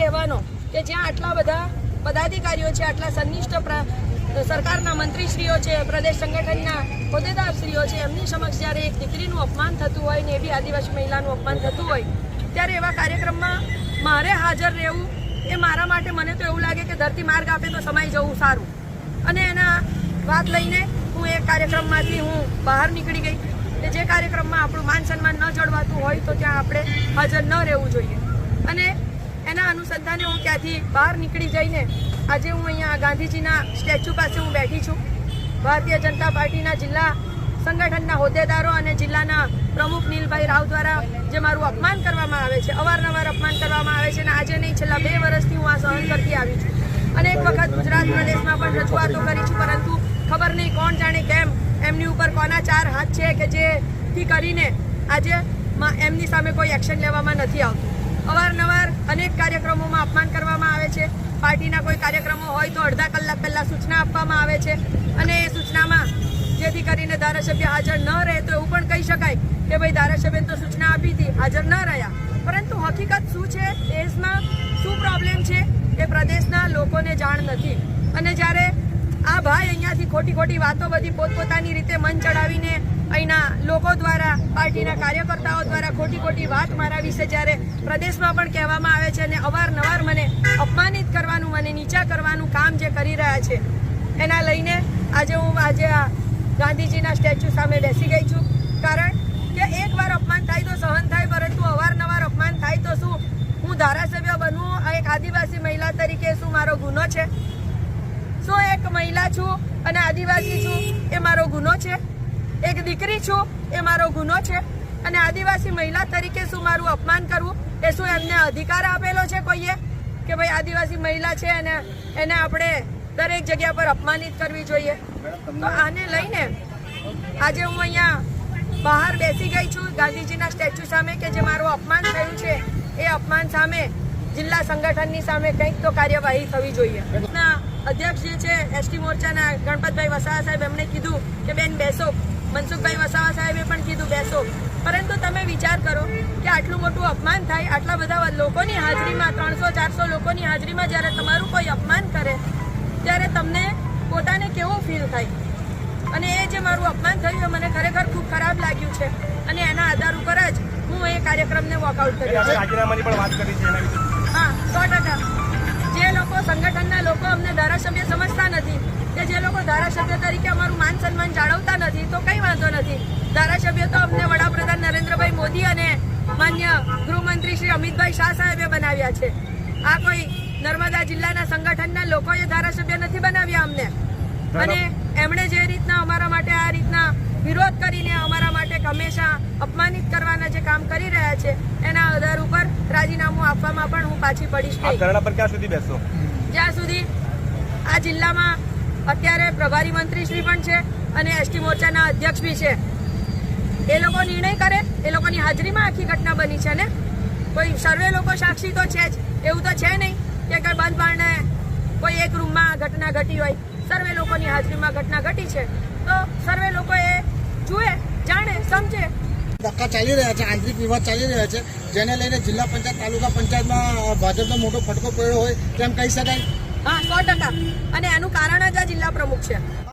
રહેવાનો કે જ્યાં આટલા બધા પદાધિકારીઓ છે, આટલા સંનિષ્ઠ સરકારના મંત્રીશ્રીઓ છે, પ્રદેશ સંગઠનના હોદ્દેદારશ્રીઓ છે, એમની સમક્ષ જ્યારે એક દીકરીનું અપમાન થતું હોય ને એ બી આદિવાસી મહિલાનું અપમાન થતું હોય ત્યારે એવા કાર્યક્રમમાં મારે હાજર રહેવું એ મારા માટે મને તો એવું લાગે કે ધરતી માર્ગ આપે તો સમાઈ જવું સારું. અને એના વાત લઈને હું એ કાર્યક્રમમાંથી હું બહાર નીકળી ગઈ કે જે કાર્યક્રમમાં આપણું માન સન્માન ન જળવાતું હોય તો ત્યાં આપણે હાજર ન રહેવું જોઈએ. અને એના અનુસંધાને હું ત્યાંથી બહાર નીકળી જઈને આજે હું અહીંયા ગાંધીજીના સ્ટેચ્યુ પાસે હું બેઠી છું. ભારતીય જનતા પાર્ટીના જિલ્લા સંગઠનના હોદ્દેદારો અને જિલ્લાના પ્રમુખ નીલભાઈ રાવ દ્વારા જે મારું અપમાન કરવામાં આવે છે, અવારનવાર અપમાન કરવામાં આવે છે અને આજે નહીં છેલ્લા 2 વર્ષથી હું આ સહન કરતી આવી છું. અને એક વખત ગુજરાત પ્રદેશમાં પણ રજૂઆતો કરી છું, પરંતુ ખબર નહીં કોણ જાણે કેમ એમની ઉપર કોના 4 હાથ છે કે જેથી કરીને આજે એમની સામે કોઈ એક્શન લેવામાં નથી આવતું. અવારનવાર અનેક કાર્યક્રમોમાં અપમાન કરવામાં આવે છે. પાર્ટીના કોઈ કાર્યક્રમો હોય તો અડધા કલાક પહેલાં સૂચના આપવામાં આવે છે અને એ સૂચનામાં જેથી કરીને ધારાસભ્ય હાજર ન રહે તો એવું પણ કહી શકાય કે ભાઈ ધારાસભ્યને તો સૂચના આપી હતી, હાજર ન રહ્યા. પરંતુ હકીકત શું છે, દેશમાં શું પ્રોબ્લેમ છે એ પ્રદેશના લોકોને જાણ નથી. અને જ્યારે આ ભાઈ અહીંયાથી ખોટી વાતો બધી પોતપોતાની રીતે મન ચડાવીને અહીંના લોકો દ્વારા, પાર્ટીના કાર્યકર્તાઓ દ્વારા ખોટી વાત મારા વિશે જ્યારે પ્રદેશમાં પણ કહેવામાં આવે છે અને અવારનવાર મને અપમાનિત કરવાનું, મને નીચા કરવાનું કામ જે કરી રહ્યા છે એના લઈને આજે હું આ ગાંધીજીના સ્ટેચ્યુ સામે બેસી ગઈ છું. કારણ કે એકવાર અપમાન થાય તો સહન થાય, પરંતુ અવારનવાર અપમાન થાય તો શું હું ધારાસભ્ય બનવું એક આદિવાસી મહિલા તરીકે શું મારો ગુનો છે? શું એક મહિલા છું અને આદિવાસી છું એ મારો ગુનો છે? એક દીકરી છું એ મારો ગુનો છે? અને આદિવાસી મહિલા તરીકે શું મારું અપમાન કરવું એ શું એમને અધિકાર આપેલો છે કોઈએ કે ભાઈ આદિવાસી મહિલા છે અને એને આપણે દરેક જગ્યા પર અપમાનિત કરવી જોઈએ? તો આને લઈને આજે હું અહીંયા બહાર બેસી ગઈ છું ગાંધીજીના સ્ટેચ્યુ સામે કે જે મારું અપમાન થયું છે એ અપમાન સામે જિલ્લા સંગઠનની સામે કંઈક તો કાર્યવાહી થવી જોઈએ. અધ્યક્ષ જે છે એસટી મોરચાના ગણપતભાઈ વસાવા સાહેબ એમણે કીધું કે બેન બેસો, મનસુખભાઈ વસાવા સાહેબે પણ કીધું બેસો. પરંતુ તમે વિચાર કરો કે આટલું મોટું અપમાન થાય, આટલા બધા લોકોની હાજરીમાં, 300-400 લોકોની હાજરીમાં જ્યારે તમારું કોઈ અપમાન કરે ત્યારે તમને પોતાને કેવું ફીલ થાય? અને એ જે મારું અપમાન થયું એ મને ખરેખર ખૂબ ખરાબ લાગ્યું છે અને એના આધાર ઉપર જ હું એ કાર્યક્રમને વોકઆઉટ કર્યો છે. હા, 100%. જે લોકો સંગઠનના લોકો અમને ધારાસભ્ય સમજતા નથી, કે જે લોકો ધારાસભ્ય તરીકે અમારું માન સન્માન જાળવતા નથી, તો કંઈ વાંધો નથી. ધારાસભ્ય તો અમને વડાપ્રધાન નરેન્દ્રભાઈ મોદી અને માન્ય ગૃહમંત્રી શ્રી અમિતભાઈ શાહ સાહેબે બનાવ્યા છે. આ કોઈ નર્મદા જિલ્લાના સંગઠનના લોકોએ ધારાસભ્ય નથી બનાવ્યા અમને. અને એમણે જે રીતના અમારા માટે આ રીતના વિરોધ કરીને અમારા માટે હંમેશા અપમાનિત કરવાના જે કામ કરી રહ્યા છે એના આધાર ઉપર રાજીનામું આપવામાં પણ હું પાછી પડીશ નહીં. ક્યાં સુધી બેસો? જ્યાં સુધી આ જિલ્લામાં અત્યારે પ્રભારી મંત્રી શ્રી પણ છે અને એસટી મોરચાના અધ્યક્ષ બી છે. એ લોકો નિર્ણય કરે, એ લોકોની હાજરીમાં આખી ઘટના બની છે ને. કોઈ સર્વે લોકો સાક્ષી તો છે જ, એવું તો છે નહીં કે કોઈ બંધ બારણે કોઈ એક રૂમમાં ઘટના ઘટી હોય. સર્વે લોકોની હાજરીમાં ઘટના ઘટી છે તો સર્વે લોકો એ જુએ, જાણે, સમજે. ધક્કા ચાલી રહ્યા છે, આંતરિક વિવાદ ચાલી રહ્યા છે, જેને લઈને જિલ્લા પંચાયત, તાલુકા પંચાયતમાં ભાજપનો મોટો ફટકો પડ્યો હોય તેમ કહી શકાય. હા, 100%. અને એનું કારણ જ આ જિલ્લા પ્રમુખ છે.